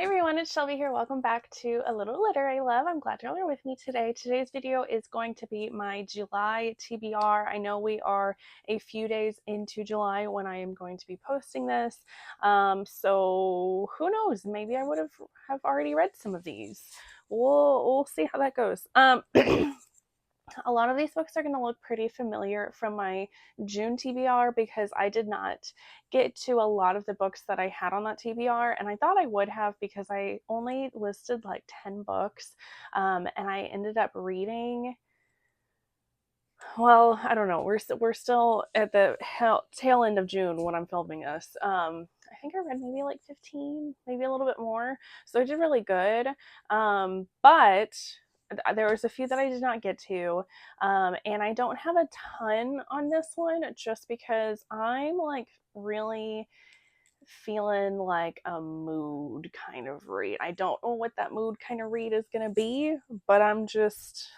everyone, it's Shelby here. Welcome back to A Little Literary Love. I'm glad y'all are with me today. Today's video is going to be my July TBR. I know we are a few days into July when I am going to be posting this. So who knows? Maybe I would have already read some of these. We'll see how that goes. A lot of these books are going to look pretty familiar from my June TBR because I did not get to a lot of the books that I had on that TBR, and I thought I would have because I only listed like 10 books, and I ended up reading, well, I don't know, we're still at the tail end of June when I'm filming this. I think I read maybe like 15, maybe a little bit more, so I did really good, but there was a few that I did not get to, and I don't have a ton on this one just because I'm like really feeling like a mood kind of read. I don't know what that mood kind of read is going to be, but I just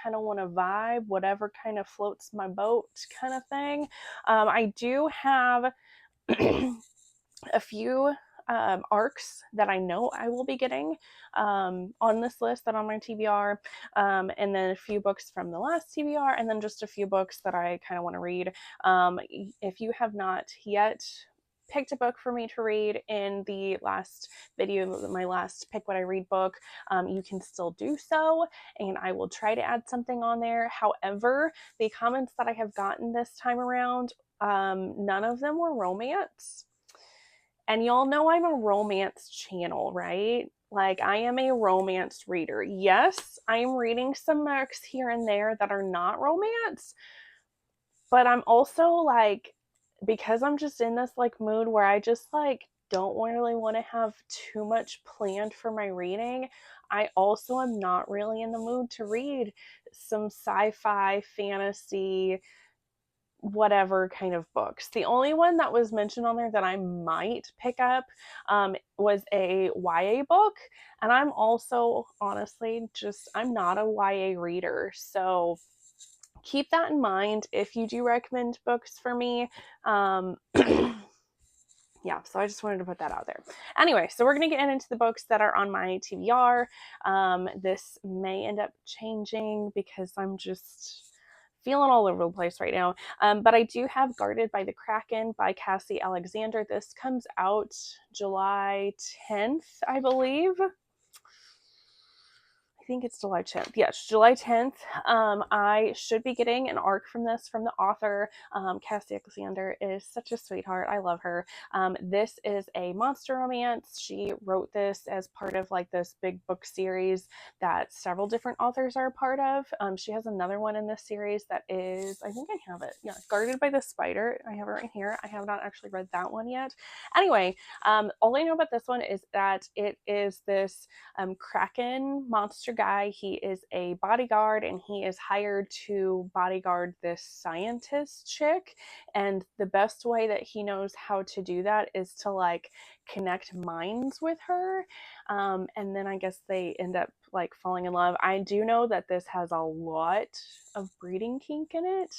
kind of want to vibe, whatever kind of floats my boat kind of thing. I do have a few arcs that I know I will be getting on this list that on my TBR, and then a few books from the last TBR, and then just a few books that I kind of want to read. If you have not yet picked a book for me to read in the last video, my last Pick What I Read book, you can still do so, and I will try to add something on there. However, the comments that I have gotten this time around, none of them were romance. And y'all know I'm a romance channel, right? Like, I am a romance reader. Yes, I am reading some books here and there that are not romance, but I'm also like, because I'm just in this like mood where I just like don't really want to have too much planned for my reading, I also am not really in the mood to read some sci-fi, fantasy, whatever kind of books. The only one that was mentioned on there that I might pick up was a YA book, and I'm also honestly I'm not a YA reader, so keep that in mind if you do recommend books for me. Yeah, so I just wanted to put that out there. Anyway, so we're going to get into the books that are on my TBR. This may end up changing because I'm just feeling all over the place right now. But I do have Guarded by the Kraken by Cassie Alexander. This comes out July 10th, I believe. I think it's July 10th. Yes, July 10th. I should be getting an arc from this from the author. Cassie Alexander is such a sweetheart. I love her. This is a monster romance. She wrote this as part of like this big book series that several different authors are a part of. She has another one in this series that is, I think I have it. Yeah, Guarded by the Spider. I have it right here. I have not actually read that one yet. Anyway, all I know about this one is that it is this Kraken monster guy. He is a bodyguard and he is hired to bodyguard this scientist chick, and the best way that he knows how to do that is to like connect minds with her, and then I guess they end up like falling in love. I do know that this has a lot of breeding kink in it.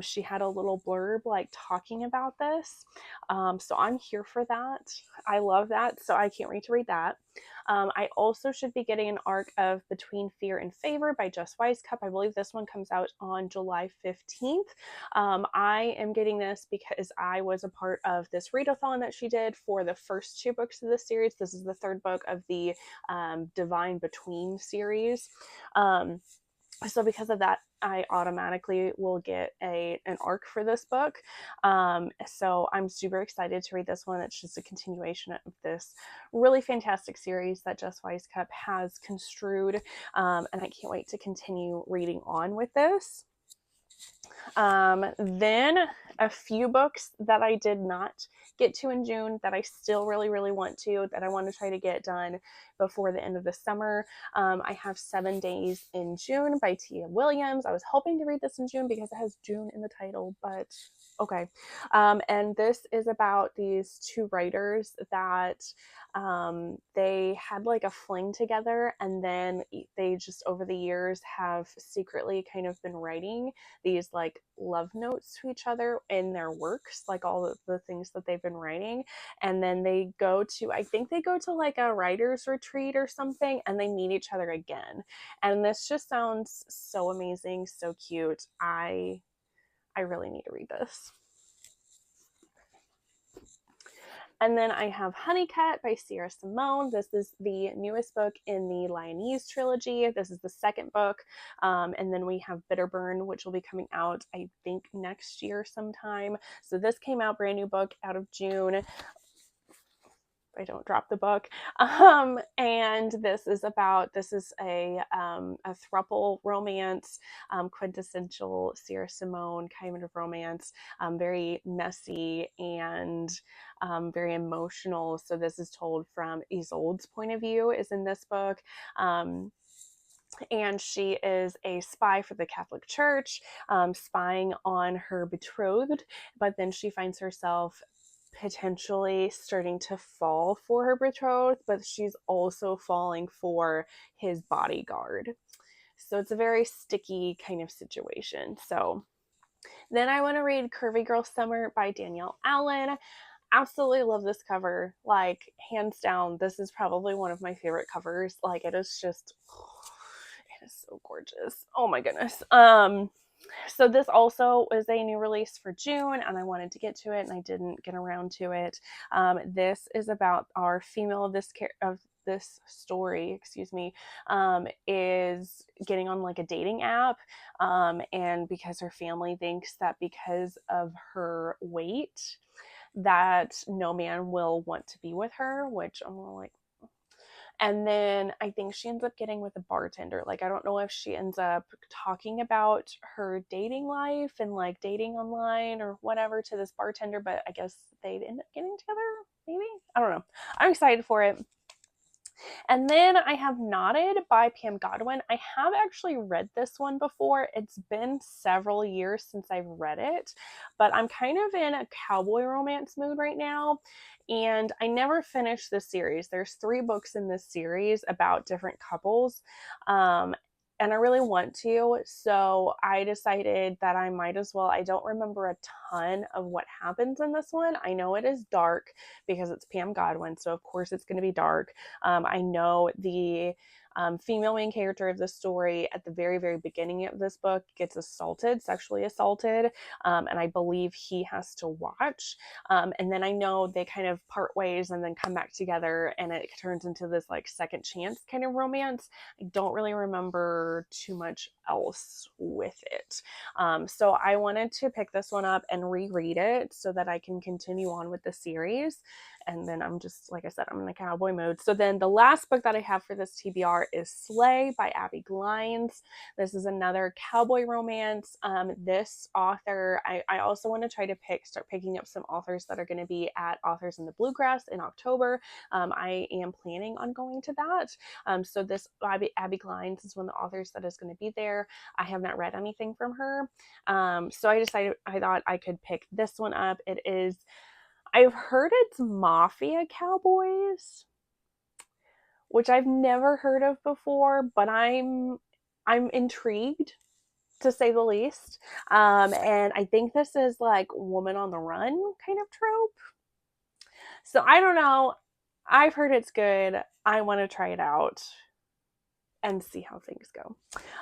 She had a little blurb like talking about this, so I'm here for that. I love that, so I can't wait to read that. I also should be getting an arc of Between Fear and Favor by Jess Weisskopf. I believe this one comes out on July 15th. I am getting this because I was a part of this readathon that she did for the first two books of this series. This is the third book of the Divine Between series. So because of that, I automatically will get an arc for this book. So I'm super excited to read this one. It's just a continuation of this really fantastic series that Jess Weisskopf has construed. And I can't wait to continue reading on with this. Then a few books that I did not get to in June that I still really, really want to, that I want to try to get done before the end of the summer. I have 7 Days in June by Tia Williams. I was hoping to read this in June because it has June in the title, but okay. And this is about these two writers that they had like a fling together, and then they just over the years have secretly kind of been writing these like love notes to each other their works, like all of the things that they've been writing. And then I think they go to like a writer's retreat or something, and they meet each other again. And this just sounds so amazing, so cute. I really need to read this. And then I have Honeycut by Sierra Simone. This is the newest book in the Lyonese trilogy. This is the second book. And then we have Bitterburn, which will be coming out, I think, next year sometime. So this came out, brand new book out of June. I don't drop the book. And this is a throuple romance, quintessential Sierra Simone kind of romance, very messy and very emotional. So this is told from Isolde's point of view, is in this book. And she is a spy for the Catholic Church, spying on her betrothed, but then she finds herself potentially starting to fall for her betrothed, but she's also falling for his bodyguard. So it's a very sticky kind of situation. So then I want to read Curvy Girl Summer by Danielle Allen. Absolutely love this cover. Like, hands down, this is probably one of my favorite covers. Like, it is just, it is so gorgeous. Oh my goodness. So this also is a new release for June, and I wanted to get to it and I didn't get around to it. This is about our female of this story, is getting on like a dating app, and because her family thinks that because of her weight that no man will want to be with her, which I'm like, and then I think she ends up getting with a bartender. Like, I don't know if she ends up talking about her dating life and like dating online or whatever to this bartender, but I guess they'd end up getting together, maybe? I don't know. I'm excited for it. And then I have Knotted by Pam Godwin. I have actually read this one before. It's been several years since I've read it, but I'm kind of in a cowboy romance mood right now. And I never finished this series. There's 3 books in this series about different couples. And I really want to. So I decided that I might as well. I don't remember a ton of what happens in this one. I know it is dark because it's Pam Godwin. So of course it's going to be dark. I know the female main character of the story at the very, very beginning of this book gets sexually assaulted. And I believe he has to watch. And then I know they kind of part ways and then come back together, and it turns into this like second chance kind of romance. I don't really remember too much else with it. So I wanted to pick this one up and reread it so that I can continue on with the series. And then I'm just, like I said, I'm in a cowboy mode. So then the last book that I have for this TBR is Slay by Abby Glines. This is another cowboy romance. This author, I also want to try to start picking up some authors that are going to be at Authors in the Bluegrass in October. I am planning on going to that. So this Abby Glines is one of the authors that is going to be there. I have not read anything from her. So I thought I could pick this one up. I've heard it's Mafia Cowboys, which I've never heard of before, but I'm intrigued, to say the least. And I think this is like woman on the run kind of trope. So I don't know. I've heard it's good. I want to try it out and see how things go.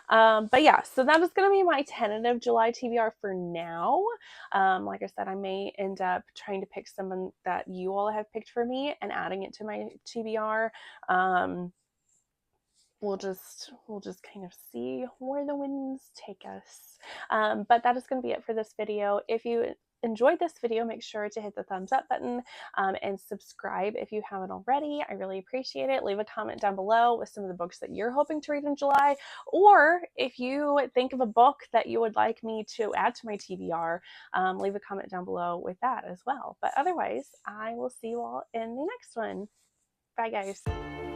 But yeah, so that is going to be my tentative July TBR for now. Like I said, I may end up trying to pick someone that you all have picked for me and adding it to my TBR. We'll just kind of see where the winds take us. But that is going to be it for this video. If you enjoyed this video, make sure to hit the thumbs up button and subscribe if you haven't already. I really appreciate it. Leave a comment down below with some of the books that you're hoping to read in July, or if you think of a book that you would like me to add to my TBR, leave a comment down below with that as well. But otherwise, I will see you all in the next one. Bye, guys.